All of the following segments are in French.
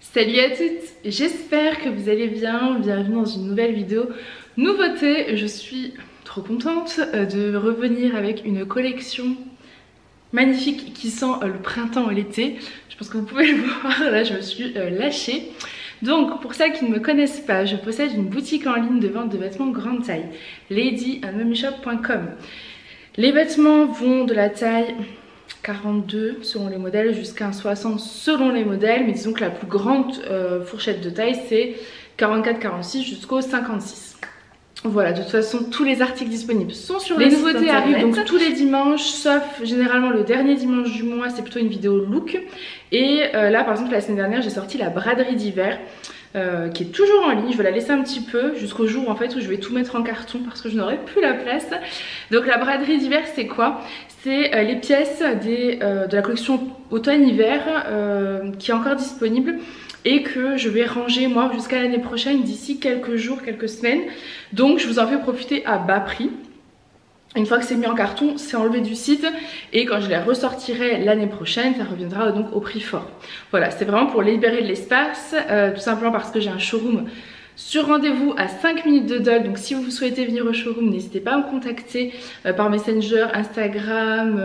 Salut à toutes, j'espère que vous allez bien, bienvenue dans une nouvelle vidéo. Nouveauté, je suis trop contente de revenir avec une collection magnifique qui sent le printemps et l'été. Je pense que vous pouvez le voir, là je me suis lâchée. Donc pour celles qui ne me connaissent pas, je possède une boutique en ligne de vente de vêtements grande taille, ladyandmummyshop.com. Les vêtements vont de la taille 42 selon les modèles jusqu'à un 60 selon les modèles, mais disons que la plus grande fourchette de taille c'est 44-46 jusqu'au 56. Voilà, de toute façon tous les articles disponibles sont sur le site internet. Les nouveautés arrivent donc tous les dimanches, sauf généralement le dernier dimanche du mois, c'est plutôt une vidéo look. Et là par exemple la semaine dernière j'ai sorti la braderie d'hiver qui est toujours en ligne. Je vais la laisser un petit peu jusqu'au jour en fait où je vais tout mettre en carton parce que je n'aurai plus la place. Donc la braderie d'hiver c'est quoi? C'est les pièces de la collection automne-hiver qui est encore disponible et que je vais ranger moi jusqu'à l'année prochaine d'ici quelques jours, quelques semaines. Donc je vous en fais profiter à bas prix. Une fois que c'est mis en carton, c'est enlevé du site et quand je les ressortirai l'année prochaine, ça reviendra donc au prix fort. Voilà, c'est vraiment pour libérer de l'espace, tout simplement parce que j'ai un showroom sur rendez-vous à 5 minutes de Dole. Donc si vous souhaitez venir au showroom, n'hésitez pas à me contacter par Messenger, Instagram,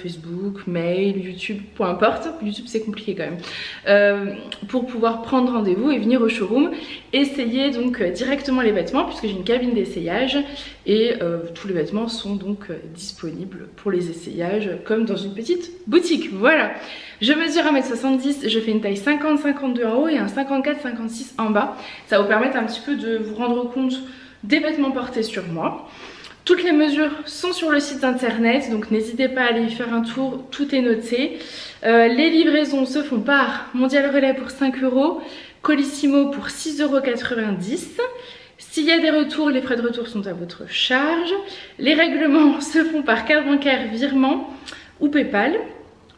Facebook, mail, YouTube, peu importe. YouTube c'est compliqué quand même. Pour pouvoir prendre rendez-vous et venir au showroom. Essayez donc directement les vêtements puisque j'ai une cabine d'essayage et tous les vêtements sont donc disponibles pour les essayages comme dans une petite boutique. Voilà. Je mesure 1m70, je fais une taille 50-52 en haut et un 54-56 en bas. Ça va vous permettre un petit peu de vous rendre compte des vêtements portés sur moi. Toutes les mesures sont sur le site internet, donc n'hésitez pas à aller y faire un tour, tout est noté. Les livraisons se font par Mondial Relais pour 5 €, Colissimo pour 6,90 €. S'il y a des retours, les frais de retour sont à votre charge. Les règlements se font par carte bancaire, virement ou PayPal.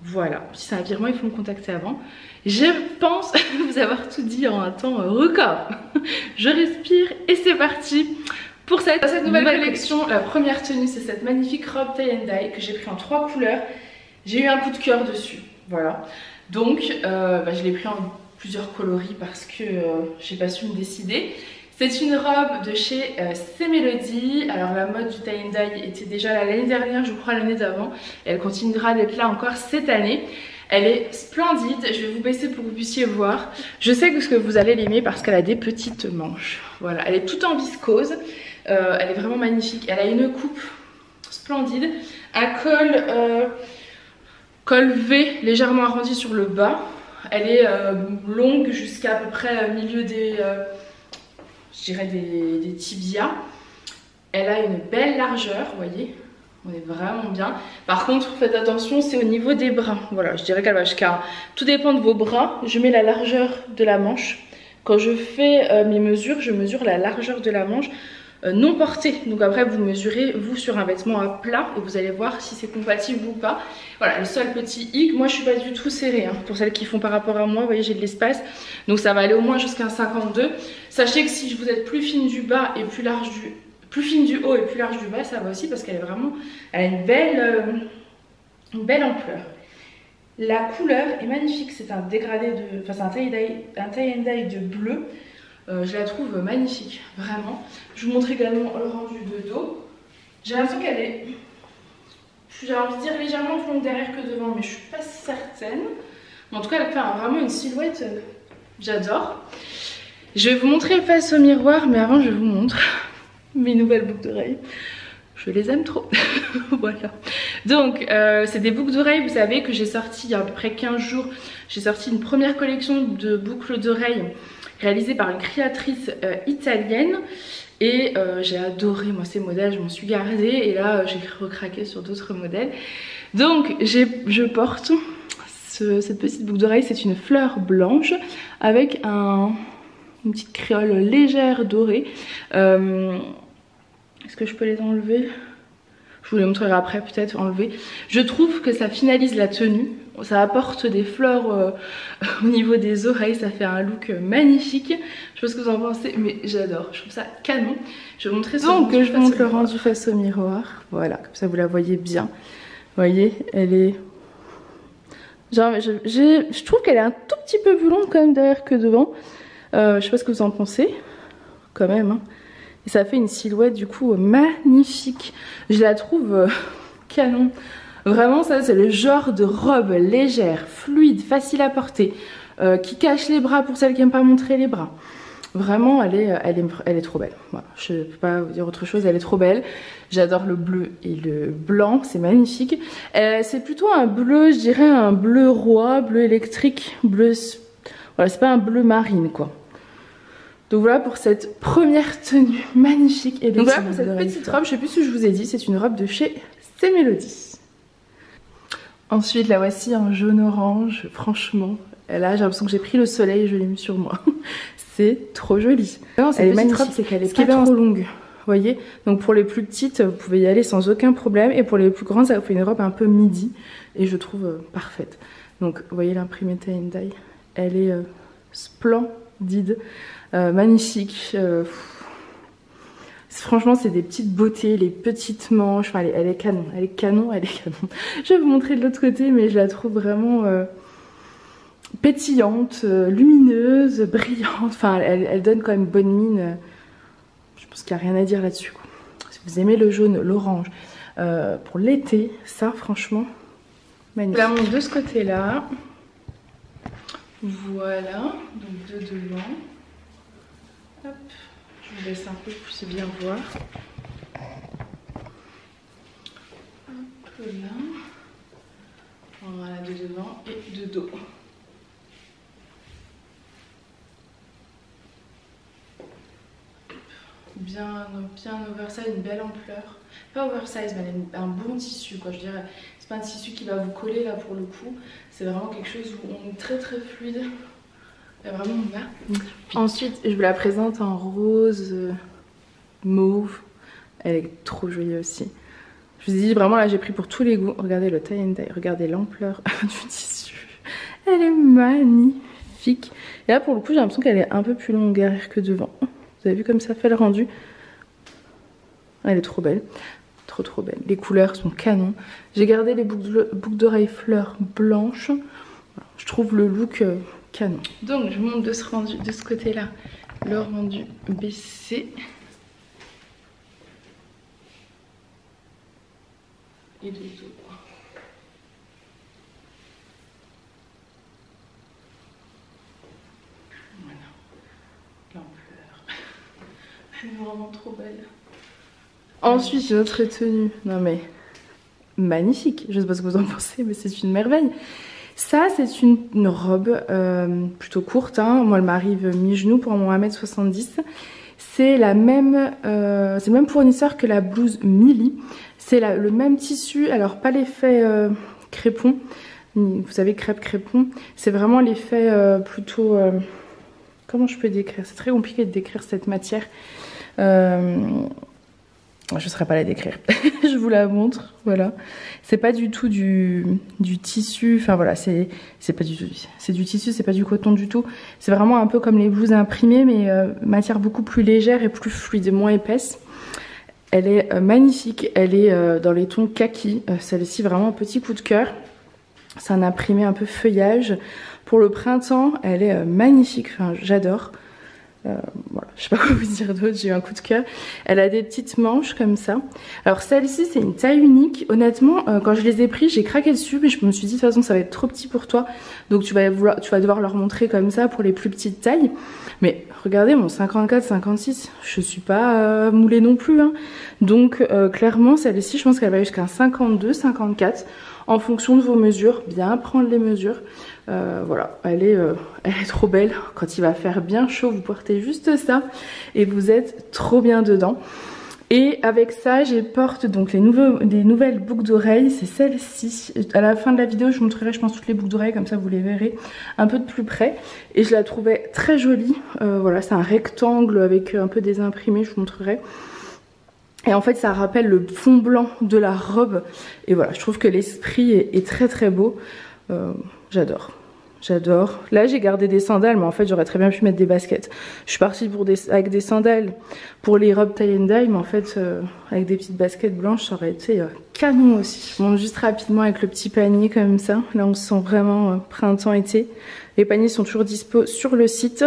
Voilà, si c'est un virement, il faut me contacter avant. Je pense vous avoir tout dit en un temps record. Je respire et c'est parti pour cette nouvelle collection. La première tenue, c'est cette magnifique robe tie and dye que j'ai pris en 3 couleurs. J'ai eu un coup de cœur dessus, voilà. Donc, je l'ai pris en plusieurs coloris parce que j'ai pas su me décider. C'est une robe de chez C-Melody. Alors la mode du tie and dye était déjà là l'année dernière, je crois l'année d'avant. Elle continuera d'être là encore cette année. Elle est splendide, je vais vous baisser pour que vous puissiez voir. Je sais que vous allez l'aimer parce qu'elle a des petites manches. Voilà, elle est toute en viscose. Elle est vraiment magnifique. Elle a une coupe splendide. Un col V légèrement arrondi sur le bas. Elle est longue jusqu'à peu près milieu des... je dirais des tibias. Elle a une belle largeur, vous voyez, on est vraiment bien. Par contre, faites attention, c'est au niveau des bras. Voilà, je dirais qu'elle va jusqu'à... Tout dépend de vos bras. Je mets la largeur de la manche. Quand je fais mes mesures, je mesure la largeur de la manche non portée. Donc après, vous mesurez, vous, sur un vêtement à plat et vous allez voir si c'est compatible ou pas. Voilà, le seul petit hic, moi je suis pas du tout serrée, hein. Pour celles qui font par rapport à moi, vous voyez, j'ai de l'espace. Donc ça va aller au moins jusqu'à un 52. Sachez que si vous êtes plus fine du bas et plus large plus fine du haut et plus large du bas, ça va aussi parce qu'elle est vraiment... Elle a une belle ampleur. La couleur est magnifique, c'est un dégradé de... Enfin, c'est un tie and dye de bleu. Je la trouve magnifique, vraiment. Je vous montre également le rendu de dos. J'ai l'impression qu'elle est... J'ai envie de dire légèrement plus longue derrière que devant, mais je suis pas certaine. Mais en tout cas, elle fait vraiment une silhouette, j'adore. Je vais vous montrer face au miroir, mais avant je vous montre mes nouvelles boucles d'oreilles. Je les aime trop. Voilà. Donc, c'est des boucles d'oreilles, vous savez, que j'ai sorti il y a à peu près 15 jours. J'ai sorti une première collection de boucles d'oreilles réalisée par une créatrice italienne. Et j'ai adoré moi ces modèles, je m'en suis gardée et là j'ai recraqué sur d'autres modèles. Donc je porte cette petite boucle d'oreille, c'est une fleur blanche avec une petite créole légère dorée. Est-ce que je peux les enlever? Je vous les montrerai après, peut-être enlever. Je trouve que ça finalise la tenue. Ça apporte des fleurs au niveau des oreilles. Ça fait un look magnifique. Je sais pas ce que vous en pensez, mais j'adore. Je trouve ça canon. Je vais vous montrer ça. Donc je vous montre le rendu face au miroir. Voilà, comme ça vous la voyez bien. Vous voyez, elle est Genre, je trouve qu'elle est un tout petit peu plus longue quand même derrière que devant. Je sais pas ce que vous en pensez. Quand même. Hein. Et ça fait une silhouette du coup magnifique. Je la trouve canon. Vraiment, ça c'est le genre de robe légère, fluide, facile à porter, qui cache les bras pour celles qui n'aiment pas montrer les bras. Vraiment, elle est trop belle. Voilà, je ne peux pas vous dire autre chose, elle est trop belle. J'adore le bleu et le blanc, c'est magnifique. C'est plutôt un bleu, je dirais un bleu roi, bleu électrique, bleu... Voilà, c'est pas un bleu marine quoi. Donc voilà pour cette première tenue magnifique. Et donc voilà pour cette petite robe, je sais plus si je vous ai dit, c'est une robe de chez C'est Mélodie. Ensuite la voici en jaune orange, franchement. Là j'ai l'impression que j'ai pris le soleil et je l'ai mis sur moi. C'est trop joli. Non, elle est magnifique, c'est qu'elle est pas trop longue. Vous voyez, donc pour les plus petites, vous pouvez y aller sans aucun problème. Et pour les plus grandes, ça vous fait une robe un peu midi. Et je trouve parfaite. Donc vous voyez l'imprimé tie and dye. Elle est splendide. Magnifique. Franchement c'est des petites beautés, les petites manches, enfin, elle est canon, elle est canon, elle est canon. Je vais vous montrer de l'autre côté mais je la trouve vraiment pétillante, lumineuse, brillante, enfin elle donne quand même bonne mine. Je pense qu'il n'y a rien à dire là-dessus. Si vous aimez le jaune, l'orange, pour l'été, ça franchement magnifique. Je la montre de ce côté là. Voilà, donc de devant. Hop, je vous laisse un peu pour bien voir. Hop là. Voilà, de devant et de dos. Bien oversize, une belle ampleur. Pas oversize, mais un bon tissu, quoi. Je dirais, c'est pas un tissu qui va vous coller là pour le coup. C'est vraiment quelque chose où on est très fluide. Et vraiment magnifique. Ensuite, je vous la présente en rose mauve. Elle est trop jolie aussi. Je vous ai dit vraiment là, j'ai pris pour tous les goûts. Regardez le tie and dye, regardez l'ampleur du tissu. Elle est magnifique. Et là, pour le coup, j'ai l'impression qu'elle est un peu plus longue derrière que devant. Vous avez vu comme ça fait le rendu? Elle est trop belle. Trop belle. Les couleurs sont canons. J'ai gardé les boucles d'oreilles fleurs blanches. Je trouve le look canon. Donc je monte de ce côté-là le rendu baissé. Et de dos. Voilà. L'ampleur. Elle est vraiment trop belle. Ensuite, notre tenue. Non mais magnifique. Je sais pas ce que vous en pensez, mais c'est une merveille. Ça, c'est une robe plutôt courte. Hein. Moi, elle m'arrive mi-genou pour mon 1m70. C'est le même fournisseur que la blouse Mili. C'est le même tissu. Alors, pas l'effet crépon. Vous savez, crêpe crépon. C'est vraiment l'effet plutôt... comment je peux décrire? C'est très compliqué de décrire cette matière. Je ne saurais pas la décrire. Je vous la montre. Voilà. C'est pas du tout du tissu. Enfin voilà, c'est pas du tout. C'est du tissu, c'est pas du coton du tout. C'est vraiment un peu comme les blouses imprimées, mais matière beaucoup plus légère et plus fluide, moins épaisse. Elle est magnifique. Elle est dans les tons kaki. Celle-ci, vraiment petit coup de cœur. C'est un imprimé un peu feuillage. Pour le printemps, elle est magnifique. Enfin, j'adore. Voilà, je sais pas quoi vous dire d'autre, j'ai eu un coup de cœur. Elle a des petites manches comme ça. Alors celle-ci c'est une taille unique. Honnêtement quand je les ai pris j'ai craqué dessus, mais je me suis dit de toute façon ça va être trop petit pour toi. Donc tu vas devoir leur montrer comme ça pour les plus petites tailles. Mais regardez mon 54-56, je suis pas moulée non plus. Hein. Donc clairement celle-ci je pense qu'elle va jusqu'à un 52-54 en fonction de vos mesures. Bien prendre les mesures. Voilà, elle est trop belle. Quand il va faire bien chaud, vous portez juste ça et vous êtes trop bien dedans. Et avec ça, je porte donc des nouvelles boucles d'oreilles. C'est celle-ci. À la fin de la vidéo, je vous montrerai, je pense, toutes les boucles d'oreilles. Comme ça, vous les verrez un peu de plus près. Et je la trouvais très jolie. Voilà, c'est un rectangle avec un peu des imprimés, je vous montrerai. Et en fait, ça rappelle le fond blanc de la robe. Et voilà, je trouve que l'esprit est très beau. J'adore. J'adore. Là j'ai gardé des sandales, mais en fait j'aurais très bien pu mettre des baskets. Je suis partie avec des sandales pour les robes tie and dye, mais en fait avec des petites baskets blanches ça aurait été canon aussi. Je monte juste rapidement avec le petit panier comme ça. Là on se sent vraiment printemps-été. Les paniers sont toujours dispo sur le site.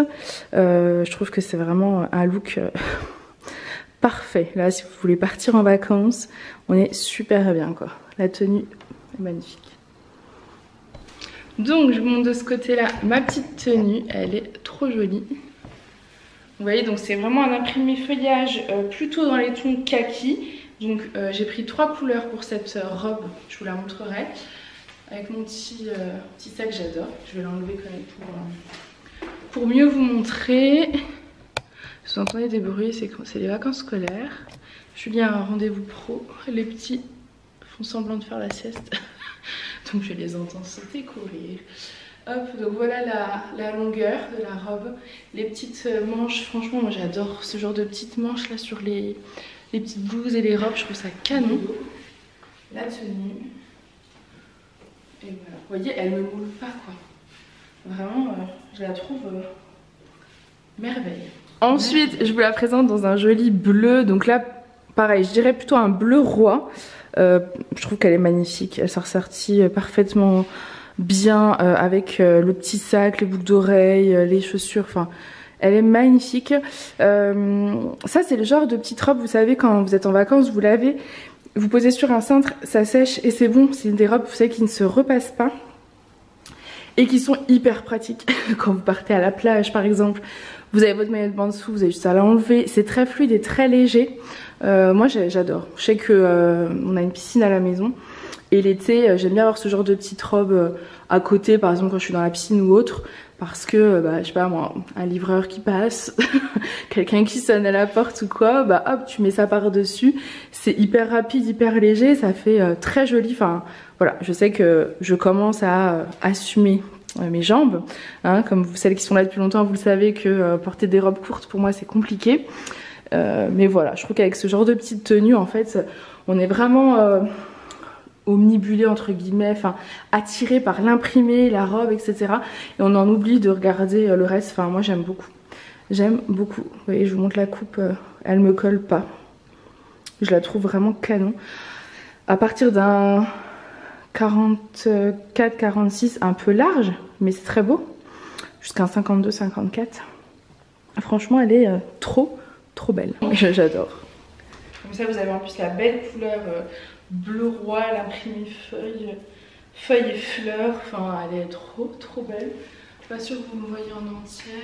Je trouve que c'est vraiment un look parfait. Là si vous voulez partir en vacances, on est super bien quoi. La tenue est magnifique. Donc je vous montre de ce côté là ma petite tenue, elle est trop jolie. Vous voyez, donc c'est vraiment un imprimé feuillage plutôt dans les tons kaki. Donc j'ai pris 3 couleurs pour cette robe, je vous la montrerai. Avec mon petit sac, j'adore. Je vais l'enlever quand même pour mieux vous montrer. Si vous entendez des bruits, c'est les vacances scolaires. Julien a un rendez-vous pro, les petits font semblant de faire la sieste. Donc je les entends sauter, courir. Hop, donc voilà la longueur de la robe. Les petites manches, franchement moi j'adore ce genre de petites manches là sur les petites blouses et les robes, je trouve ça canon. La tenue. Et voilà, vous voyez, elle me moule pas quoi. Vraiment, je la trouve merveille. Ensuite, je vous la présente dans un joli bleu. Donc là, pareil, je dirais plutôt un bleu roi. Je trouve qu'elle est magnifique, elle s'est ressortie parfaitement bien avec le petit sac, les boucles d'oreilles, les chaussures, enfin elle est magnifique. Ça c'est le genre de petite robe, vous savez quand vous êtes en vacances, vous lavez, vous posez sur un cintre, ça sèche et c'est bon. C'est des robes vous savez qui ne se repassent pas et qui sont hyper pratiques quand vous partez à la plage par exemple. Vous avez votre maillot de bain dessous, vous avez juste à l'enlever, c'est très fluide et très léger. Moi j'adore. Je sais que on a une piscine à la maison et l'été j'aime bien avoir ce genre de petite robe à côté, par exemple quand je suis dans la piscine ou autre, parce que je sais pas moi, un livreur qui passe, quelqu'un qui sonne à la porte ou quoi, bah hop tu mets ça par dessus, c'est hyper rapide, hyper léger, ça fait très joli. Enfin voilà, je sais que je commence à assumer mes jambes, hein, comme celles qui sont là depuis longtemps, vous le savez que porter des robes courtes pour moi c'est compliqué. Mais voilà, je trouve qu'avec ce genre de petite tenue, en fait, on est vraiment omnibulé entre guillemets, enfin attiré par l'imprimé, la robe, etc. Et on en oublie de regarder le reste. Enfin, moi j'aime beaucoup. J'aime beaucoup. Vous voyez, je vous montre la coupe, elle me colle pas. Je la trouve vraiment canon. À partir d'un 44-46, un peu large, mais c'est très beau. Jusqu'à un 52-54. Franchement, elle est trop belle. J'adore. Comme ça, vous avez en plus la belle couleur bleu roi, l'imprimé feuille et fleurs. Enfin, elle est trop belle. Je suis pas sûre que vous me voyez en entière.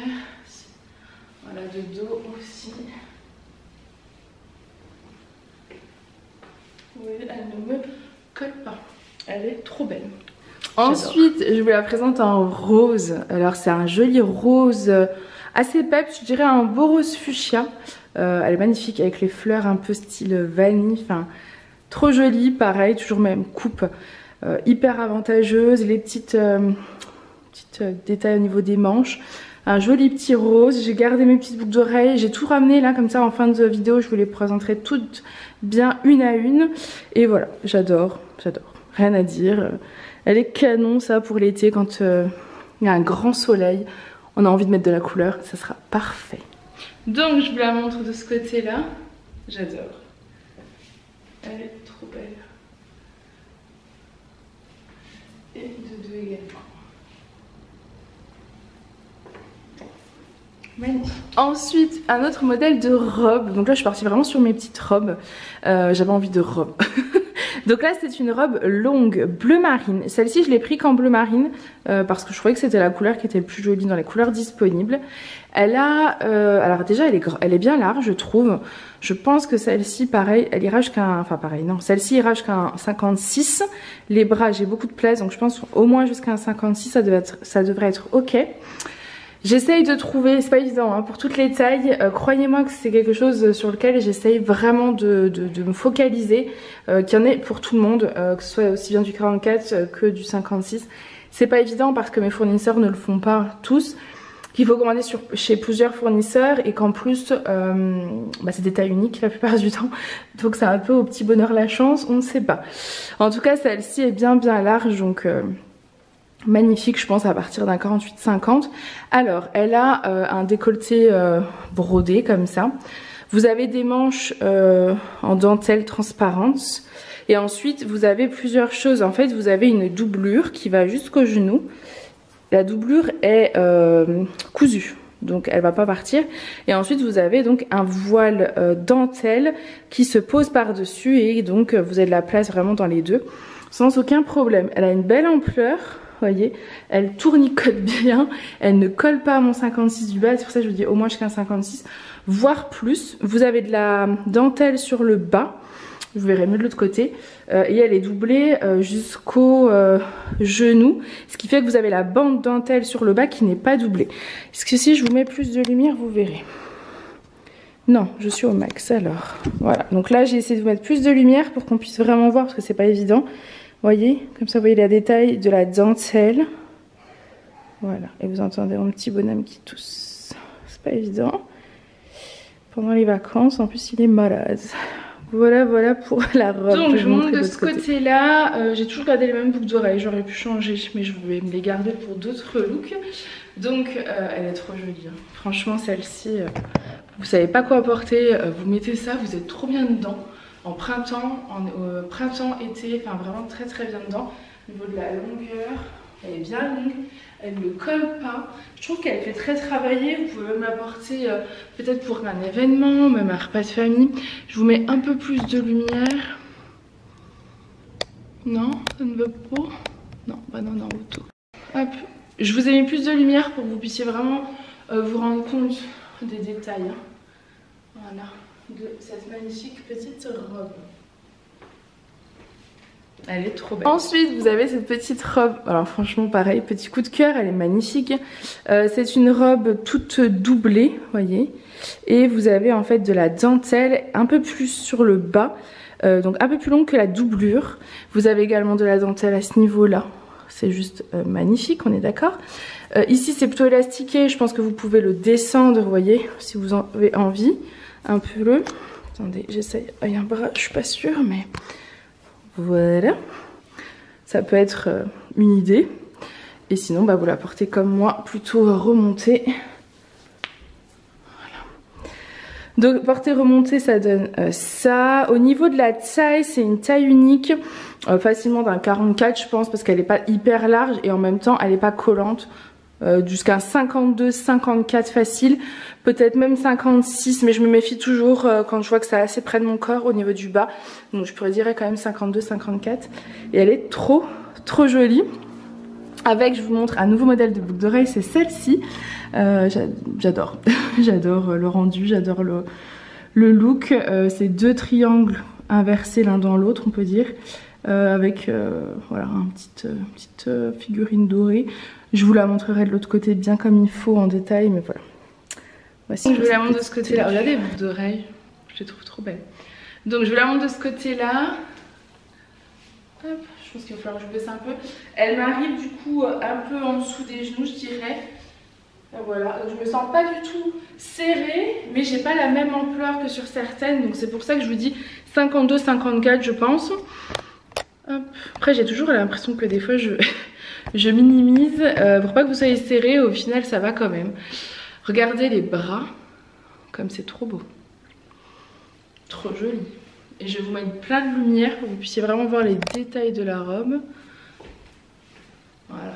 Voilà, de dos aussi. Oui, elle ne me colle pas. Elle est trop belle. Ensuite, je vous la présente en rose. Alors, c'est un joli rose assez peps, je dirais un beau rose fuchsia. Elle est magnifique avec les fleurs un peu style vanille. Enfin, trop jolie. Pareil, toujours même coupe hyper avantageuse. Les petites détails au niveau des manches. Un joli petit rose. J'ai gardé mes petites boucles d'oreilles. J'ai tout ramené là comme ça en fin de vidéo. Je vous les présenterai toutes bien une à une. Et voilà, j'adore. Rien à dire. Elle est canon ça pour l'été quand il y a un grand soleil. On a envie de mettre de la couleur. Ça sera parfait. Donc je vous la montre de ce côté là. J'adore. Elle est trop belle. Et de deux également. Magnifique. Ensuite, un autre modèle de robe. Donc là, je suis partie vraiment sur mes petites robes. J'avais envie de robe. Donc là, c'est une robe longue, bleu marine. Celle-ci, je l'ai pris qu'en bleu marine parce que je trouvais que c'était la couleur qui était le plus jolie dans les couleurs disponibles. Elle a... alors déjà, elle est bien large, je trouve. Je pense que celle-ci, pareil, elle ira jusqu'à... Enfin, pareil, non. Celle-ci ira jusqu'à un 56. Les bras, j'ai beaucoup de place, donc je pense au moins jusqu'à un 56, ça devrait être OK. J'essaye de trouver, c'est pas évident hein, pour toutes les tailles, croyez-moi que c'est quelque chose sur lequel j'essaye vraiment de me focaliser, qu'il y en ait pour tout le monde, que ce soit aussi bien du 44 que du 56. C'est pas évident parce que mes fournisseurs ne le font pas tous, qu'il faut commander chez plusieurs fournisseurs et qu'en plus c'est des tailles uniques la plupart du temps, donc c'est un peu au petit bonheur la chance, on ne sait pas. En tout cas celle-ci est bien large donc... magnifique, je pense, à partir d'un 48-50. Alors, elle a un décolleté brodé comme ça. Vous avez des manches en dentelle transparente. Et ensuite, vous avez plusieurs choses. En fait, vous avez une doublure qui va jusqu'au genou. La doublure est cousue, donc elle va pas partir. Et ensuite, vous avez donc un voile dentelle qui se pose par-dessus. Et donc, vous avez de la place vraiment dans les deux, sans aucun problème. Elle a une belle ampleur. Voyez, elle tournicote bien, elle ne colle pas à mon 56 du bas, c'est pour ça que je vous dis au moins jusqu'à un 56, voire plus. Vous avez de la dentelle sur le bas, vous verrez mieux de l'autre côté, et elle est doublée jusqu'au genou, ce qui fait que vous avez la bande dentelle sur le bas qui n'est pas doublée. Est-ce que si je vous mets plus de lumière, vous verrez? Non, je suis au max alors. Voilà, donc là j'ai essayé de vous mettre plus de lumière pour qu'on puisse vraiment voir parce que c'est pas évident. Voyez, comme ça vous voyez les détails de la dentelle. Voilà, et vous entendez mon petit bonhomme qui tousse. C'est pas évident. Pendant les vacances, en plus il est malade. Voilà, voilà pour la robe. Donc je monte de ce côté-là. J'ai toujours gardé les mêmes boucles d'oreilles. J'aurais pu changer, mais je vais me les garder pour d'autres looks. Donc elle est trop jolie. Hein. Franchement, celle-ci, vous savez pas quoi porter. Vous mettez ça, vous êtes trop bien dedans. En printemps, printemps, été, enfin vraiment très très bien dedans. Au niveau de la longueur, elle est bien longue, elle ne colle pas. Je trouve qu'elle fait très travailler. Vous pouvez même la porter peut-être pour un événement, même un repas de famille. Je vous mets un peu plus de lumière. Non, ça ne veut pas. Non, bah non, non, tout. Hop. Je vous ai mis plus de lumière pour que vous puissiez vraiment vous rendre compte des détails. Hein. Voilà. De cette magnifique petite robe. Elle est trop belle. Ensuite, vous avez cette petite robe. Alors franchement, pareil, petit coup de cœur, elle est magnifique. C'est une robe toute doublée, voyez. Et vous avez en fait de la dentelle un peu plus sur le bas. Donc un peu plus longue que la doublure. Vous avez également de la dentelle à ce niveau-là. C'est juste magnifique, on est d'accord. Ici, c'est plutôt élastiqué. Je pense que vous pouvez le descendre, vous voyez, si vous en avez envie. Un peu le... Attendez, j'essaye. Il y a un bras, je suis pas sûre, mais... Voilà. Ça peut être une idée. Et sinon, bah, vous la portez comme moi, plutôt remontée. Voilà. Donc, portée remontée, ça donne ça. Au niveau de la taille, c'est une taille unique. Facilement d'un 44, je pense, parce qu'elle n'est pas hyper large. Et en même temps, elle n'est pas collante. Jusqu'à 52, 54 facile, peut-être même 56, mais je me méfie toujours quand je vois que c'est assez près de mon corps au niveau du bas, donc je pourrais dire quand même 52, 54, et elle est trop jolie. Avec, je vous montre un nouveau modèle de boucle d'oreille, c'est celle-ci. J'adore, j'adore le rendu, j'adore le look. C'est deux triangles inversés l'un dans l'autre, on peut dire. Avec voilà, une petite figurine dorée. Je vous la montrerai de l'autre côté bien comme il faut en détail, mais voilà. Voici. Je vous la montre de ce côté-là. Regardez les boucles d'oreilles, je les trouve trop belles. Donc je vous la montre de ce côté-là. Hop, je pense qu'il va falloir que je baisse un peu. Elle m'arrive du coup un peu en dessous des genoux, je dirais. Voilà, donc je me sens pas du tout serrée, mais j'ai pas la même ampleur que sur certaines, donc c'est pour ça que je vous dis 52-54 je pense. Hop. Après j'ai toujours l'impression que des fois je minimise pour pas que vous soyez serré, au final ça va quand même. Regardez les bras, comme c'est trop beau, trop joli. Et je vais vous mettre plein de lumière pour que vous puissiez vraiment voir les détails de la robe. Voilà,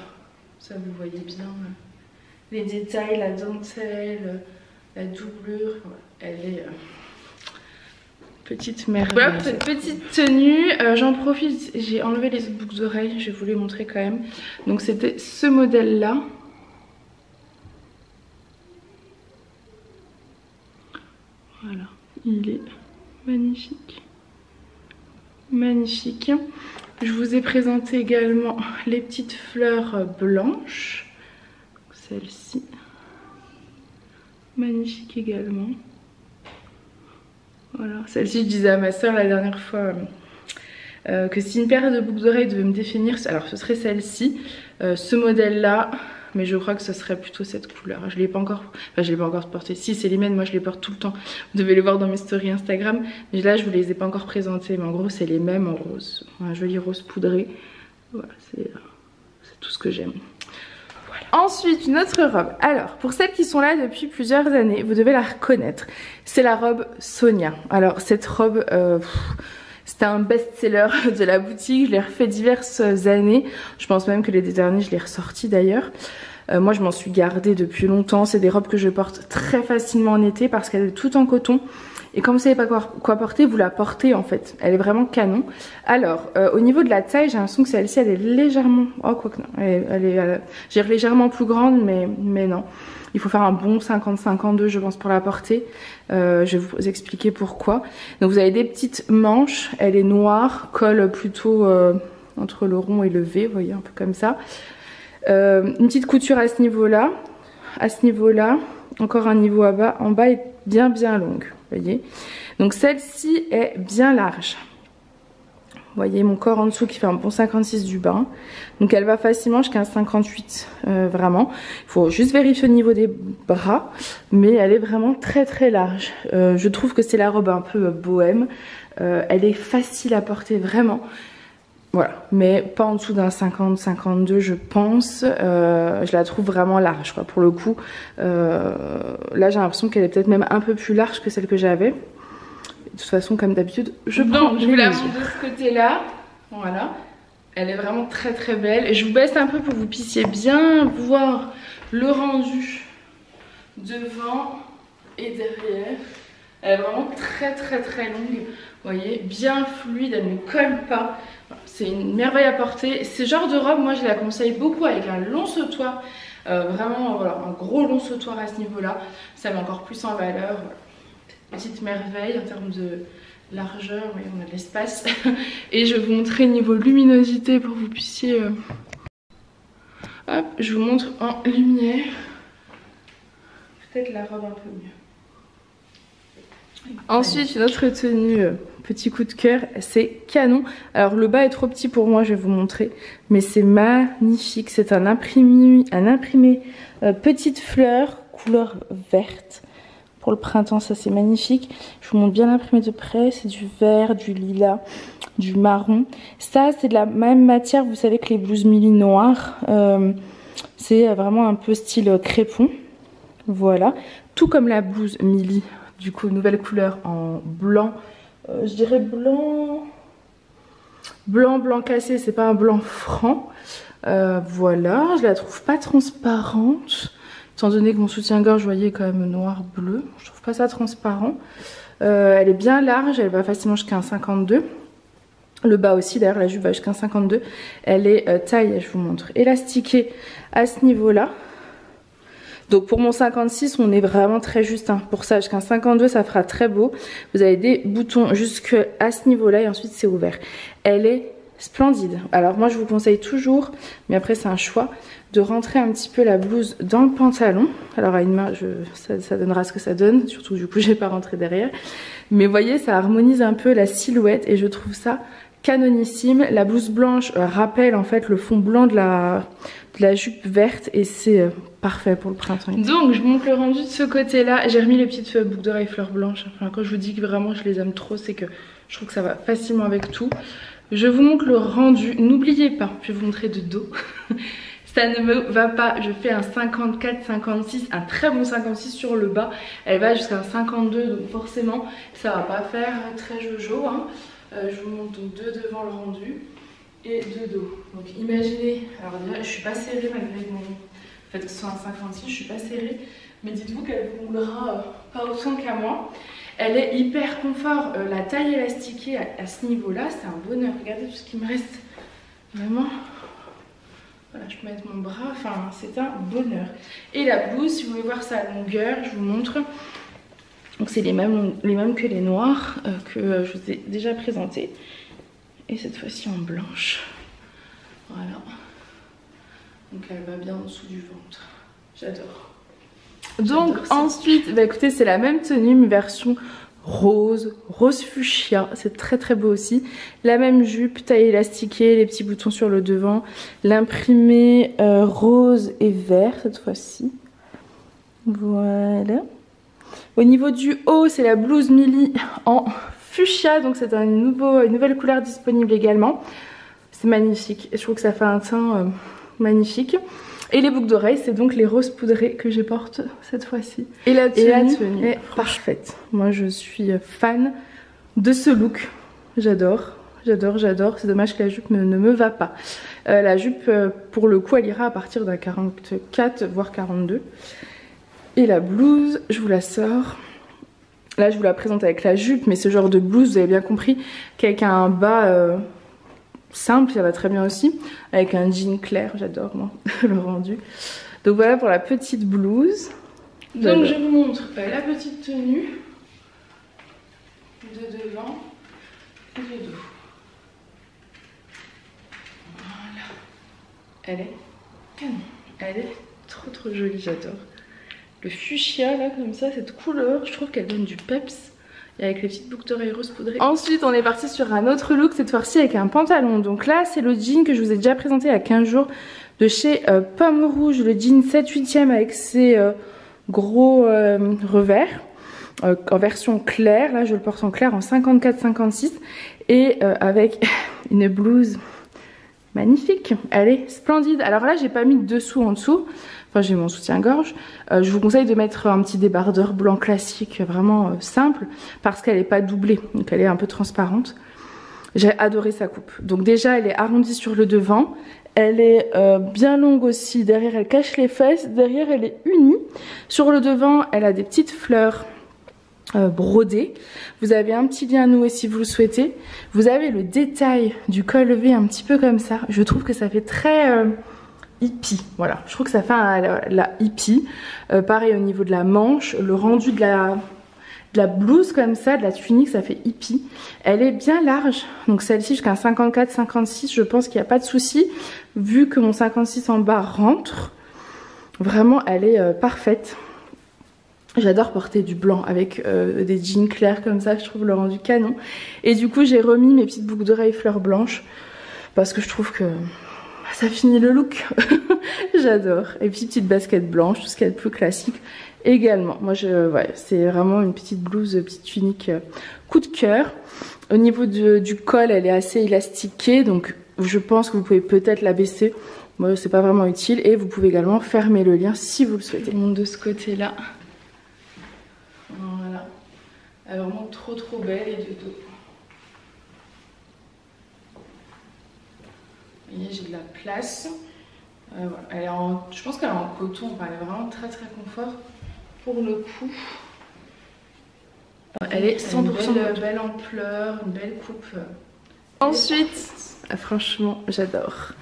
ça vous voyez bien les détails, la dentelle, la doublure, voilà. Elle est... petite merveille. Voilà pour cette petite tenue. J'en profite, j'ai enlevé les boucles d'oreilles, je vais vous les montrer quand même. Donc c'était ce modèle là. Voilà, il est magnifique. Magnifique. Je vous ai présenté également les petites fleurs blanches. Celle-ci. Magnifique également. Voilà, celle-ci je disais à ma soeur la dernière fois que si une paire de boucles d'oreilles devait me définir, alors ce serait celle-ci, ce modèle-là, mais je crois que ce serait plutôt cette couleur. Je l'ai pas encore, enfin je l'ai pas encore portée. Si c'est les miennes, moi je les porte tout le temps. Vous devez les voir dans mes stories Instagram, mais là je vous les ai pas encore présentées, mais en gros c'est les mêmes en rose, un joli rose poudré. Voilà, c'est tout ce que j'aime. Voilà. Ensuite, une autre robe. Alors, pour celles qui sont là depuis plusieurs années, vous devez la reconnaître. C'est la robe Sonia. Alors, cette robe, c'était un best-seller de la boutique. Je l'ai refait diverses années. Je pense même que les derniers, je l'ai ressorti d'ailleurs. Moi, je m'en suis gardée depuis longtemps. C'est des robes que je porte très facilement en été parce qu'elle est toute en coton. Et quand vous savez pas quoi porter, vous la portez en fait. Elle est vraiment canon. Alors, au niveau de la taille, j'ai l'impression que celle-ci, elle est légèrement... Oh, quoi que non. Elle est légèrement plus grande, mais non. Il faut faire un bon 50-52, je pense, pour la porter. Je vais vous expliquer pourquoi. Donc, vous avez des petites manches. Elle est noire, colle plutôt entre le rond et le V, vous voyez, un peu comme ça. Une petite couture à ce niveau-là. À ce niveau-là. Encore un niveau en bas est bien longue. Voyez, donc celle-ci est bien large. Vous voyez mon corps en dessous qui fait un bon 56 du bas. Donc elle va facilement jusqu'à un 58 vraiment. Il faut juste vérifier au niveau des bras, mais elle est vraiment très large. Je trouve que c'est la robe un peu bohème. Elle est facile à porter vraiment. Voilà, mais pas en dessous d'un 50-52 je pense. Je la trouve vraiment large quoi. Pour le coup, là j'ai l'impression qu'elle est peut-être même un peu plus large que celle que j'avais. De toute façon, comme d'habitude, je prends je vous la montre de ce côté-là. Voilà, elle est vraiment très belle. Et je vous baisse un peu pour que vous puissiez bien voir le rendu devant et derrière. Elle est vraiment très longue. Vous voyez, bien fluide, elle ne colle pas. C'est une merveille à porter. Ce genre de robe, moi je la conseille beaucoup avec un long sautoir. Vraiment, voilà, un gros long sautoir à ce niveau-là. Ça met encore plus en valeur. Voilà. Petite merveille en termes de largeur. Oui, on a de l'espace. Et je vais vous montrer niveau luminosité pour que vous puissiez... Hop, je vous montre en lumière. Peut-être la robe un peu mieux. Ensuite, une autre tenue, petit coup de cœur, c'est canon. Alors le bas est trop petit pour moi, je vais vous montrer, mais c'est magnifique. C'est un imprimé petite fleur couleur verte pour le printemps, ça c'est magnifique. Je vous montre bien l'imprimé de près, c'est du vert, du lilas, du marron. Ça c'est de la même matière, vous savez que les blouses mili noires, c'est vraiment un peu style crépon. Voilà, tout comme la blouse mili. Du coup, nouvelle couleur en blanc. Je dirais blanc cassé. C'est pas un blanc franc. Voilà, je la trouve pas transparente. Étant donné que mon soutien-gorge, vous voyez, est quand même noir-bleu. Je trouve pas ça transparent. Elle est bien large. Elle va facilement jusqu'à un 52. Le bas aussi, d'ailleurs, la jupe va jusqu'à un 52. Elle est taille, je vous montre, élastiquée à ce niveau-là. Donc pour mon 56, on est vraiment très juste hein. Pour ça, jusqu'à 52, ça fera très beau. Vous avez des boutons jusqu'à ce niveau-là et ensuite c'est ouvert. Elle est splendide. Alors moi, je vous conseille toujours, mais après c'est un choix, de rentrer un petit peu la blouse dans le pantalon. Alors à une main, ça donnera ce que ça donne. Surtout du coup, j'ai pas rentré derrière. Mais vous voyez, ça harmonise un peu la silhouette et je trouve ça canonissime. La blouse blanche rappelle en fait le fond blanc de la jupe verte et c'est parfait pour le printemps. Donc je vous montre le rendu de ce côté là. J'ai remis les petites boucles d'oreilles fleurs blanches. Enfin, quand je vous dis que vraiment je les aime trop, c'est que je trouve que ça va facilement avec tout. Je vous montre le rendu. N'oubliez pas, je vais vous montrer de dos. Ça ne me va pas, je fais un 54-56, un très bon 56 sur le bas. Elle va jusqu'à un 52, donc forcément ça va pas faire très jojo hein. Je vous montre donc deux devant le rendu et deux dos. Donc imaginez, alors déjà je suis pas serrée malgré mon fait que ce soit un 56, je suis pas serrée, mais dites-vous qu'elle vous moulera pas autant qu'à moi. Elle est hyper confort, la taille élastiquée à ce niveau-là, c'est un bonheur. Regardez tout ce qui me reste, vraiment. Voilà, je peux mettre mon bras, enfin c'est un bonheur. Et la blouse, si vous voulez voir sa longueur, je vous montre. Donc c'est les mêmes que les noirs que je vous ai déjà présentés. Et cette fois-ci en blanche. Voilà. Donc elle va bien en dessous du ventre. J'adore. Donc ensuite, bah écoutez, c'est la même tenue, mais version rose fuchsia. C'est très beau aussi. La même jupe, taille élastiquée, les petits boutons sur le devant. L'imprimé rose et vert cette fois-ci. Voilà. Au niveau du haut, c'est la blouse mili en fuchsia. Donc c'est une nouvelle couleur disponible également. C'est magnifique. Et je trouve que ça fait un teint magnifique. Et les boucles d'oreilles, c'est donc les roses poudrées que je porte cette fois-ci. Et la tenue est parfaite. Moi, je suis fan de ce look. J'adore, j'adore, j'adore. C'est dommage que la jupe ne me va pas. La jupe, pour le coup, elle ira à partir d'un 44, voire 42. Et la blouse, je vous la sors. Là, je vous la présente avec la jupe, mais ce genre de blouse, vous avez bien compris qu'avec un bas... simple, ça va très bien aussi, avec un jean clair, j'adore moi le rendu. Donc voilà pour la petite blouse. Donc je vous montre la petite tenue de devant et de dos. Voilà. Elle est canon, elle est trop jolie, j'adore. Le fuchsia là comme ça, cette couleur, je trouve qu'elle donne du peps. Et avec les petites boucles d'oreilles rose poudrées. Ensuite on est parti sur un autre look, cette fois-ci avec un pantalon. Donc là c'est le jean que je vous ai déjà présenté il y a 15 jours de chez Pomme Rouge. Le jean 7/8e avec ses gros revers en version claire. Là je le porte en clair en 54-56 et avec une blouse magnifique. Elle est splendide. Alors là j'ai pas mis de dessous en dessous. Enfin j'ai mon soutien-gorge. Je vous conseille de mettre un petit débardeur blanc classique, vraiment simple, parce qu'elle n'est pas doublée, donc elle est un peu transparente. J'ai adoré sa coupe. Donc déjà elle est arrondie sur le devant, elle est bien longue aussi, derrière elle cache les fesses, derrière elle est unie. Sur le devant elle a des petites fleurs brodées. Vous avez un petit lien noué si vous le souhaitez. Vous avez le détail du col levé un petit peu comme ça. Je trouve que ça fait très... hippie, voilà, je trouve que ça fait la hippie. Pareil au niveau de la manche, le rendu de la blouse comme ça, de la tunique, ça fait hippie. Elle est bien large, donc celle-ci jusqu'à 54-56, je pense qu'il n'y a pas de souci, vu que mon 56 en bas rentre. Vraiment, elle est parfaite. J'adore porter du blanc avec des jeans clairs comme ça, je trouve le rendu canon. Et du coup, j'ai remis mes petites boucles d'oreilles fleurs blanches, parce que je trouve que... ça finit le look. J'adore. Et puis petite basket blanche, tout ce qu'il y a de plus classique également. Moi ouais, c'est vraiment une petite blouse, petite tunique coup de cœur. Au niveau du col, elle est assez élastiquée, donc je pense que vous pouvez peut-être la baisser. Moi c'est pas vraiment utile. Et vous pouvez également fermer le lien si vous le souhaitez. De ce côté là. Voilà. Elle est vraiment trop belle et de dos. Vous voyez, j'ai de la place. Voilà. Elle est je pense qu'elle est en coton, enfin, elle est vraiment très confort pour le coup. Elle est 100% belle ampleur, une belle coupe. Ensuite, franchement, j'adore.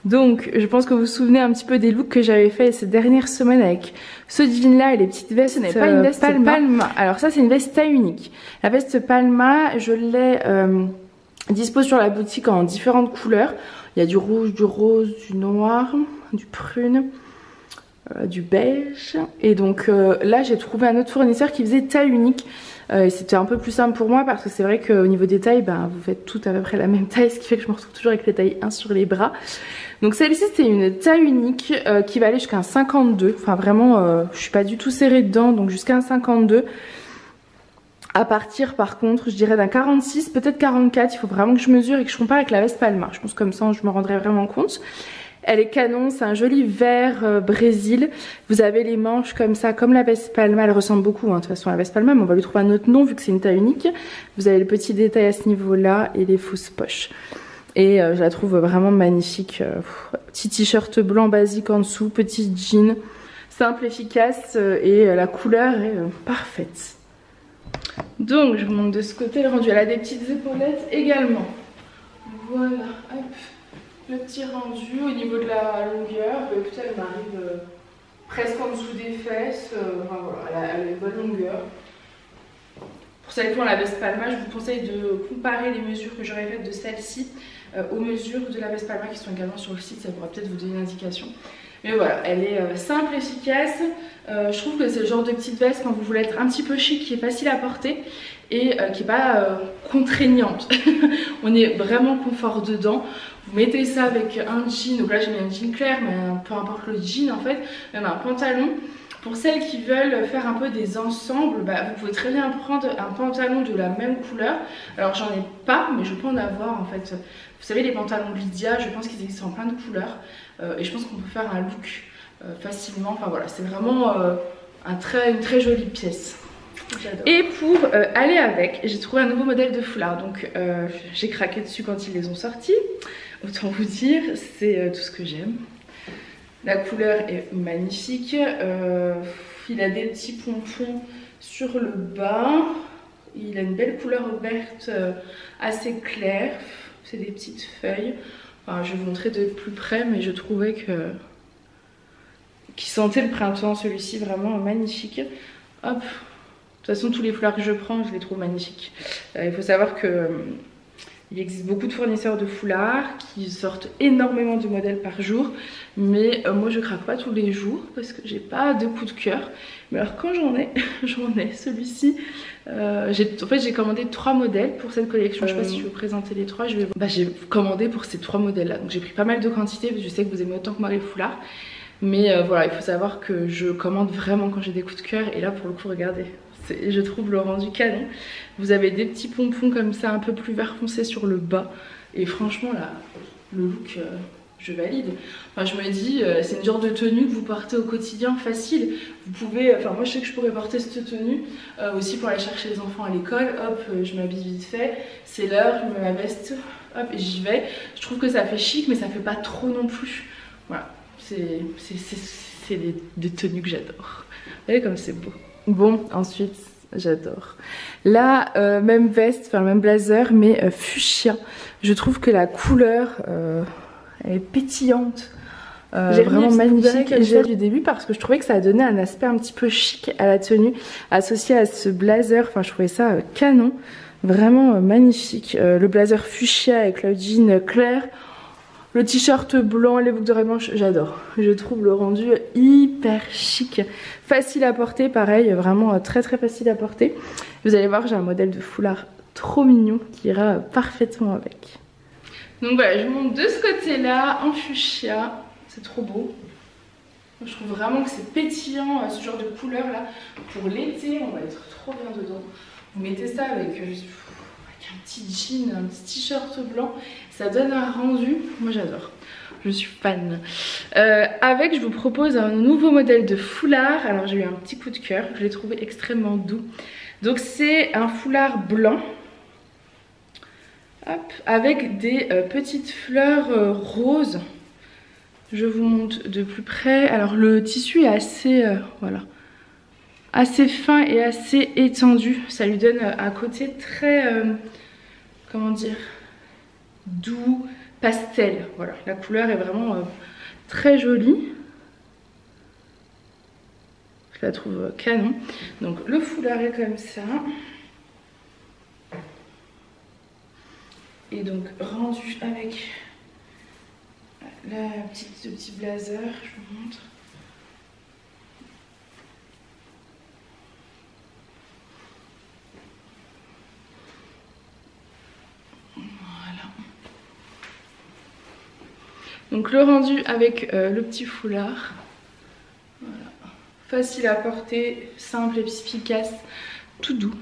Donc, je pense que vous vous souvenez un petit peu des looks que j'avais fait ces dernières semaines avec ce jean là et les petites vestes. Ce n'est pas une veste Palma. Alors ça, c'est une veste taille unique. La veste Palma, je l'ai dispo sur la boutique en différentes couleurs. Il y a du rouge, du rose, du noir, du prune, du beige. Et donc là, j'ai trouvé un autre fournisseur qui faisait taille unique. C'était un peu plus simple pour moi parce que c'est vrai qu'au niveau des tailles, vous faites toutes à peu près la même taille, ce qui fait que je me retrouve toujours avec les tailles 1 sur les bras. Donc celle-ci, c'est une taille unique qui va aller jusqu'à un 52. Enfin vraiment, je suis pas du tout serrée dedans, donc jusqu'à un 52. À partir par contre, je dirais d'un 46, peut-être 44, il faut vraiment que je mesure et que je compare avec la veste Palma. Je pense que comme ça, je me rendrai vraiment compte. Elle est canon, c'est un joli vert brésil. Vous avez les manches comme ça, comme la veste Palma. Elle ressemble beaucoup, de toute façon, à la veste Palma, mais on va lui trouver un autre nom vu que c'est une taille unique. Vous avez le petit détail à ce niveau-là et les fausses poches. Et je la trouve vraiment magnifique. Petit t-shirt blanc basique en dessous, petit jean, simple, efficace et la couleur est parfaite. Donc je vous montre de ce côté le rendu. Elle a des petites épaulettes également. Voilà, hop, le petit rendu au niveau de la longueur. Écoutez, elle m'arrive presque en dessous des fesses. Enfin, voilà, elle a une bonne longueur. Pour celles qui ont la veste Palma, je vous conseille de comparer les mesures que j'aurais faites de celle-ci aux mesures de la veste Palma qui sont également sur le site. Ça pourra peut-être vous donner une indication. Mais voilà, elle est simple, efficace. Je trouve que c'est le genre de petite veste quand vous voulez être un petit peu chic, qui est facile à porter et qui n'est pas contraignante. On est vraiment confort dedans. Vous mettez ça avec un jean, donc là j'ai mis un jean clair, mais peu importe le jean en fait, même un pantalon. Pour celles qui veulent faire un peu des ensembles, vous pouvez très bien prendre un pantalon de la même couleur. Alors j'en ai pas, mais je peux en avoir en fait. Vous savez, les pantalons de Lydia, je pense qu'ils existent en plein de couleurs. Et je pense qu'on peut faire un look facilement. Enfin voilà, c'est vraiment une très jolie pièce. Et pour aller avec, j'ai trouvé un nouveau modèle de foulard. Donc j'ai craqué dessus quand ils les ont sortis. Autant vous dire, c'est tout ce que j'aime. La couleur est magnifique. Il a des petits pompons sur le bas. Il a une belle couleur verte assez claire. C'est des petites feuilles. Enfin, je vais vous montrer de plus près, mais je trouvais qu'il sentait le printemps, celui-ci, vraiment magnifique. Hop. De toute façon, tous les foulards que je prends, je les trouve magnifiques. Il faut savoir que il existe beaucoup de fournisseurs de foulards qui sortent énormément de modèles par jour. Mais moi, je craque pas tous les jours parce que j'ai pas de coup de cœur. Mais alors, quand j'en ai, j'en ai. Celui-ci, en fait, j'ai commandé 3 modèles pour cette collection. Je sais pas si je vais vous présenter les 3. J'ai commandé pour ces 3 modèles-là. Donc, j'ai pris pas mal de quantité parce que je sais que vous aimez autant que moi les foulards. Mais voilà, il faut savoir que je commande vraiment quand j'ai des coups de cœur. Et là, pour le coup, regardez. Je trouve le rendu canon. Vous avez des petits pompons comme ça, un peu plus vert foncé sur le bas. Et franchement, là, le look, je valide. Enfin, je me dis, c'est une genre de tenue que vous portez au quotidien facile. Vous pouvez, enfin moi je sais que je pourrais porter cette tenue aussi pour aller chercher les enfants à l'école. Hop, je m'habille vite fait. C'est l'heure, je mets ma veste, hop, et j'y vais. Je trouve que ça fait chic, mais ça fait pas trop non plus. Voilà, c'est des tenues que j'adore. Vous voyez comme c'est beau. Bon, ensuite, j'adore. Là, même veste, enfin même blazer, mais fuchsia. Je trouve que la couleur, elle est pétillante. Vraiment magnifique. J'ai du début parce que je trouvais que ça donnait un aspect un petit peu chic à la tenue, associé à ce blazer. Enfin, je trouvais ça canon. Vraiment magnifique. Le blazer fuchsia avec le jean clair. Le t-shirt blanc, les boucles d'oreilles blanches, j'adore. Je trouve le rendu hyper chic. Facile à porter, pareil, vraiment très facile à porter. Vous allez voir, j'ai un modèle de foulard trop mignon qui ira parfaitement avec. Donc voilà, je vous montre de ce côté-là, en fuchsia. C'est trop beau. Je trouve vraiment que c'est pétillant, ce genre de couleur là. Pour l'été, on va être trop bien dedans. Vous mettez ça avec un petit jean, un petit t-shirt blanc, ça donne un rendu, moi j'adore, je suis fan. Avec, je vous propose un nouveau modèle de foulard. Alors j'ai eu un petit coup de cœur, je l'ai trouvé extrêmement doux. Donc c'est un foulard blanc, hop, avec des petites fleurs roses. Je vous montre de plus près. Alors le tissu est assez, voilà, assez fin et assez étendu. Ça lui donne un côté très, comment dire, doux, pastel. Voilà, la couleur est vraiment très jolie. Je la trouve canon. Donc le foulard est comme ça. Et donc rendu avec le petit blazer, je vous montre. Donc le rendu avec le petit foulard, voilà. Facile à porter, simple et efficace, tout doux,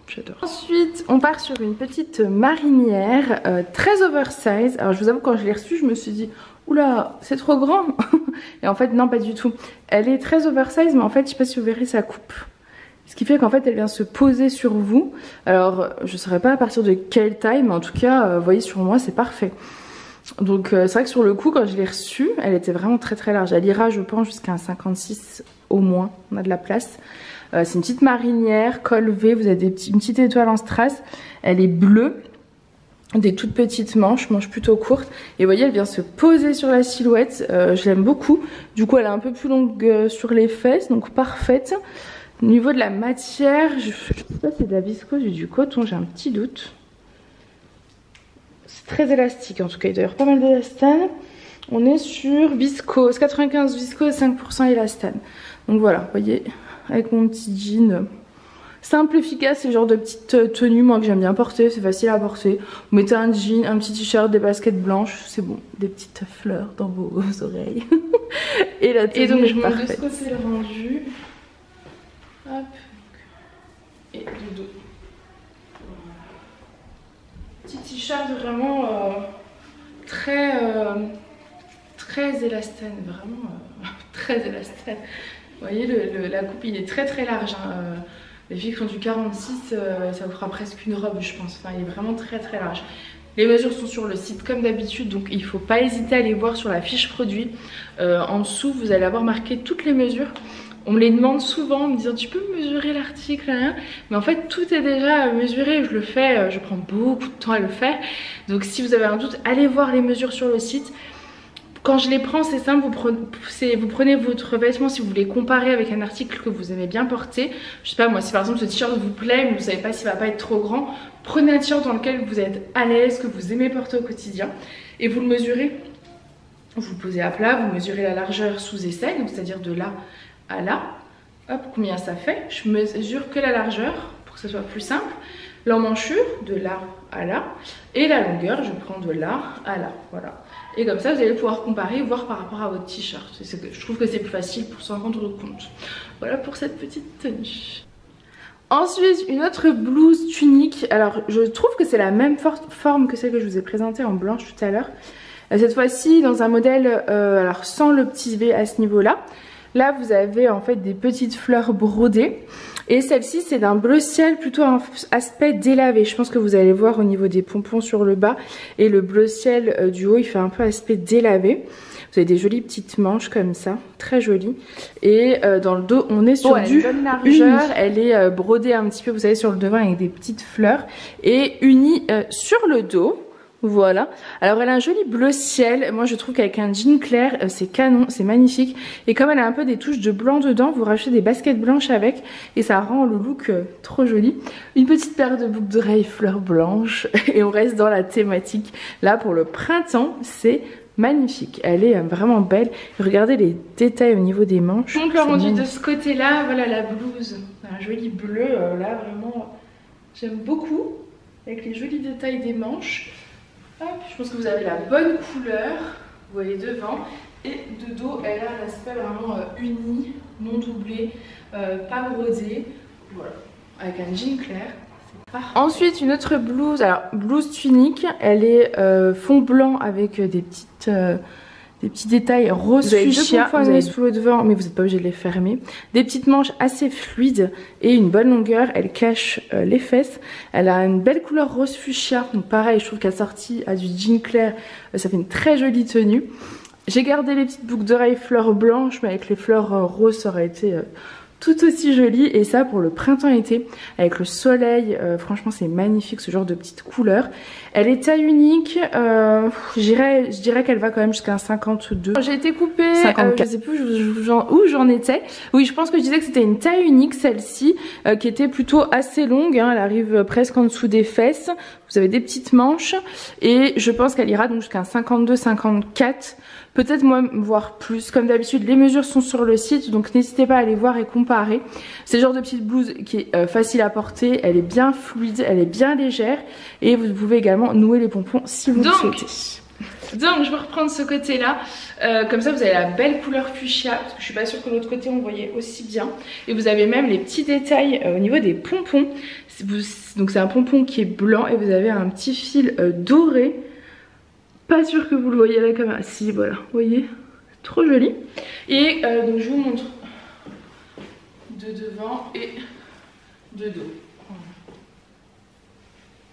j'adore. Ensuite on part sur une petite marinière très oversize. Alors je vous avoue, quand je l'ai reçue je me suis dit oula c'est trop grand. Et en fait non, pas du tout. Elle est très oversize, mais en fait je sais pas si vous verrez sa coupe. Ce qui fait qu'en fait elle vient se poser sur vous. Alors je ne saurais pas à partir de quelle taille, mais en tout cas vous voyez, sur moi c'est parfait. Donc c'est vrai que sur le coup, quand je l'ai reçue, elle était vraiment très large. Elle ira, je pense, jusqu'à un 56 au moins. On a de la place. C'est une petite marinière, col V. Vous avez une petite étoile en strass. Elle est bleue. Des toutes petites manches plutôt courtes. Et vous voyez, elle vient se poser sur la silhouette. Je l'aime beaucoup. Du coup, elle est un peu plus longue sur les fesses, donc parfaite. Au niveau de la matière, je sais pas si c'est de la viscose ou du coton, j'ai un petit doute. Très élastique en tout cas, il doit y avoir pas mal d'élastane. On est sur viscose, 95 viscose, 5% élastane. Donc voilà, vous voyez, avec mon petit jean simple, efficace, c'est le genre de petite tenue moi que j'aime bien porter, c'est facile à porter. Vous mettez un jean, un petit t-shirt, des baskets blanches, c'est bon, des petites fleurs dans vos oreilles. Et la tenue et donc je est montre de ce parfaite. côté le rendu. Hop. Et le dos. Petit t-shirt vraiment très élastane, vraiment très élastane. Vous voyez la coupe il est très large. Hein. Les filles qui font du 46, ça vous fera presque une robe je pense. Enfin il est vraiment très large. Les mesures sont sur le site comme d'habitude, donc il ne faut pas hésiter à les voir sur la fiche produit. En dessous vous allez avoir marqué toutes les mesures. On me les demande souvent en me disant tu peux mesurer l'article, hein? Mais en fait tout est déjà mesuré, je le fais, je prends beaucoup de temps à le faire. Donc si vous avez un doute, allez voir les mesures sur le site. Quand je les prends c'est simple, vous prenez votre vêtement si vous voulez comparer avec un article que vous aimez bien porter. Je sais pas moi, si par exemple ce t-shirt vous plaît mais vous savez pas s'il va pas être trop grand, prenez un t-shirt dans lequel vous êtes à l'aise, que vous aimez porter au quotidien et vous le mesurez. Vous le posez à plat, vous mesurez la largeur sous aisselle, donc c'est-à-dire de là à là. Hop, combien ça fait? Je mesure que la largeur pour que ce soit plus simple. L'emmanchure de là à là. Et la longueur, je prends de là à là. Voilà. Et comme ça, vous allez pouvoir comparer, voir par rapport à votre t-shirt. Je trouve que c'est plus facile pour s'en rendre compte. Voilà pour cette petite tenue. Ensuite, une autre blouse tunique. Alors, je trouve que c'est la même forme que celle que je vous ai présentée en blanche tout à l'heure. Cette fois-ci, dans un modèle, alors sans le petit V à ce niveau-là. Là, vous avez en fait des petites fleurs brodées. Et celle-ci, c'est d'un bleu ciel, plutôt un aspect délavé. Je pense que vous allez voir au niveau des pompons sur le bas. Et le bleu ciel du haut, il fait un peu aspect délavé. Vous avez des jolies petites manches comme ça, très jolies. Et dans le dos, on est sur du bonne largeur. Elle est brodée un petit peu, vous savez, sur le devant avec des petites fleurs. Et unie sur le dos. Voilà, alors elle a un joli bleu ciel, moi je trouve qu'avec un jean clair c'est canon, c'est magnifique. Et comme elle a un peu des touches de blanc dedans, vous rajoutez des baskets blanches avec et ça rend le look trop joli. Une petite paire de boucles d'oreilles fleurs blanches et on reste dans la thématique. Là pour le printemps, c'est magnifique, elle est vraiment belle. Regardez les détails au niveau des manches. Donc le rendu de ce côté là, voilà la blouse, un joli bleu là vraiment, j'aime beaucoup avec les jolis détails des manches. Hop, je pense que vous avez la bonne couleur, vous voyez devant, et de dos elle a l'aspect vraiment uni, non doublé, pas brodé, voilà, avec un jean clair. Ensuite une autre blouse, alors blouse tunique, elle est fond blanc avec des petits détails rose fuchsia. Vous avez sous le devant, mais vous n'êtes pas obligé de les fermer. Des petites manches assez fluides et une bonne longueur. Elle cache les fesses. Elle a une belle couleur rose fuchsia. Donc pareil, je trouve qu'à sortie à du jean clair, ça fait une très jolie tenue. J'ai gardé les petites boucles d'oreilles fleurs blanches, mais avec les fleurs roses, ça aurait été tout aussi joli. Et ça pour le printemps-été avec le soleil, franchement c'est magnifique ce genre de petite couleur. Elle est taille unique, je dirais qu'elle va quand même jusqu'à un 52. J'ai été coupée, 54. Je sais plus où j'en étais. Oui, je pense que je disais que c'était une taille unique celle-ci, qui était plutôt assez longue, hein, elle arrive presque en dessous des fesses. Vous avez des petites manches et je pense qu'elle ira donc jusqu'à un 52-54. Peut-être moins, voire plus. Comme d'habitude, les mesures sont sur le site, donc n'hésitez pas à aller voir et comparer. C'est le genre de petite blouse qui est facile à porter, elle est bien fluide, elle est bien légère. Et vous pouvez également nouer les pompons si vous le souhaitez. Donc je vais reprendre ce côté-là, comme ça vous avez la belle couleur fuchsia, parce que je suis pas sûre que de l'autre côté on voyait aussi bien. Et vous avez même les petits détails au niveau des pompons. Donc c'est un pompon qui est blanc et vous avez un petit fil doré. Pas sûr que vous le voyez à la caméra. Si, voilà, vous voyez, trop joli. Et donc je vous montre de devant et de dos.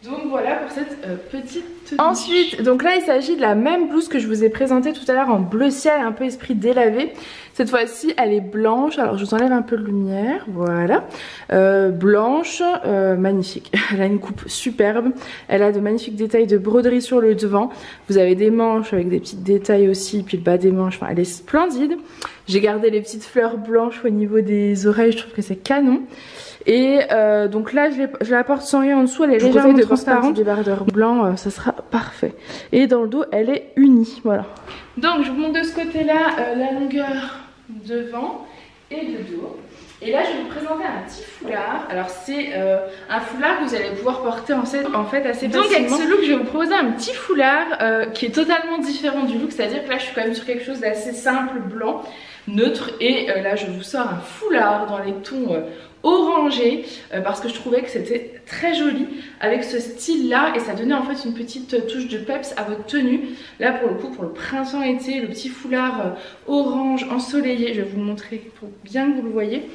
Donc voilà pour cette petite tenue. Ensuite, donc là il s'agit de la même blouse que je vous ai présentée tout à l'heure en bleu ciel, un peu esprit délavé. Cette fois-ci elle est blanche, alors je vous enlève un peu de lumière, voilà. Blanche, magnifique, elle a une coupe superbe, elle a de magnifiques détails de broderie sur le devant. Vous avez des manches avec des petits détails aussi, puis le bas des manches, enfin elle est splendide. J'ai gardé les petites fleurs blanches au niveau des oreilles, je trouve que c'est canon. Et donc là je la porte sans rien en dessous, elle est légèrement transparente. Des débardeurs blancs, ça sera parfait. Et dans le dos elle est unie, voilà. Donc je vous montre de ce côté là la longueur devant et de dos. Et là je vais vous présenter un petit foulard. Alors c'est un foulard que vous allez pouvoir porter en fait assez facilement. Donc avec ce look je vais vous proposer un petit foulard qui est totalement différent du look. C'est à dire que là je suis quand même sur quelque chose d'assez simple, blanc, neutre. Et là je vous sors un foulard dans les tons orangé parce que je trouvais que c'était très joli avec ce style là et ça donnait en fait une petite touche de peps à votre tenue. Là pour le coup pour le printemps-été, le petit foulard orange ensoleillé, je vais vous le montrer pour bien que vous le voyez.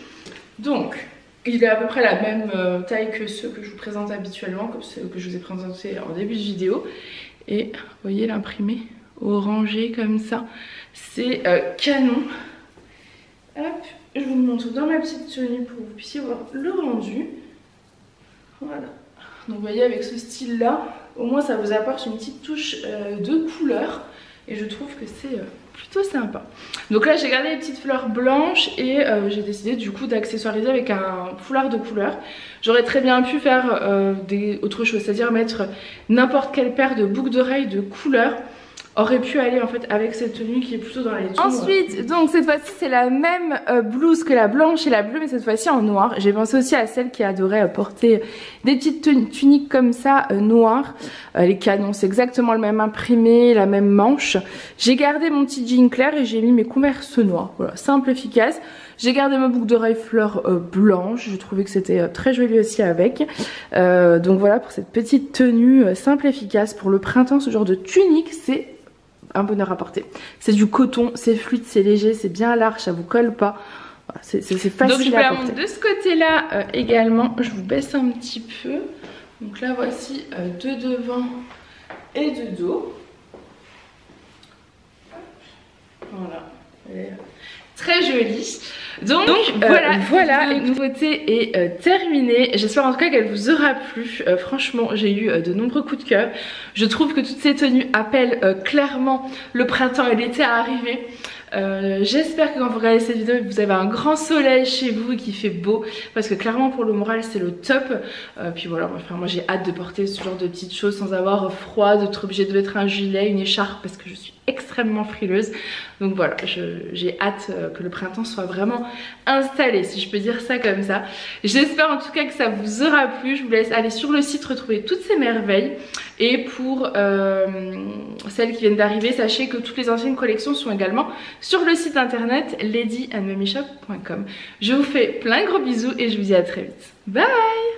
Donc il est à peu près la même taille que ceux que je vous présente habituellement, comme ceux que je vous ai présentés en début de vidéo. Et vous voyez l'imprimé orangé comme ça, c'est canon. Hop, je vous le montre dans ma petite tenue pour que vous puissiez voir le rendu. Voilà. Donc vous voyez avec ce style là, au moins ça vous apporte une petite touche de couleur. Et je trouve que c'est plutôt sympa. Donc là j'ai gardé les petites fleurs blanches et j'ai décidé du coup d'accessoiriser avec un foulard de couleur. J'aurais très bien pu faire autre chose, c'est-à-dire mettre n'importe quelle paire de boucles d'oreilles de couleur. Aurait pu aller en fait avec cette tenue qui est plutôt dans les tons. Ensuite, donc cette fois-ci c'est la même blouse que la blanche et la bleue mais cette fois-ci en noir. J'ai pensé aussi à celle qui adorait porter des petites tuniques comme ça noires. Les canons, c'est exactement le même imprimé, la même manche. J'ai gardé mon petit jean clair et j'ai mis mes Converse noirs. Voilà, simple, efficace. J'ai gardé ma boucle d'oreille fleur blanche, je trouvais que c'était très joli aussi avec. Donc voilà pour cette petite tenue simple, efficace. Pour le printemps, ce genre de tunique, c'est un bonheur à porter. C'est du coton, c'est fluide, c'est léger, c'est bien large, ça vous colle pas. Voilà, c'est facile à porter. Donc je vais la monter de ce côté-là également. Je vous baisse un petit peu. Donc là voici de devant et de dos. Voilà. Et très jolie. Donc voilà, la nouveauté est terminée. J'espère en tout cas qu'elle vous aura plu. Franchement, j'ai eu de nombreux coups de cœur. Je trouve que toutes ces tenues appellent clairement le printemps et l'été à arriver. J'espère que quand vous regardez cette vidéo vous avez un grand soleil chez vous et qu'il fait beau parce que clairement pour le moral c'est le top. Puis voilà, enfin, moi j'ai hâte de porter ce genre de petites choses sans avoir froid, d'être obligée de mettre un gilet, une écharpe parce que je suis extrêmement frileuse. Donc voilà, j'ai hâte que le printemps soit vraiment installé, si je peux dire ça comme ça. J'espère en tout cas que ça vous aura plu. Je vous laisse aller sur le site retrouver toutes ces merveilles. Et pour celles qui viennent d'arriver, sachez que toutes les anciennes collections sont également sur le site internet ladyandmummyshop.com. Je vous fais plein de gros bisous et je vous dis à très vite. Bye!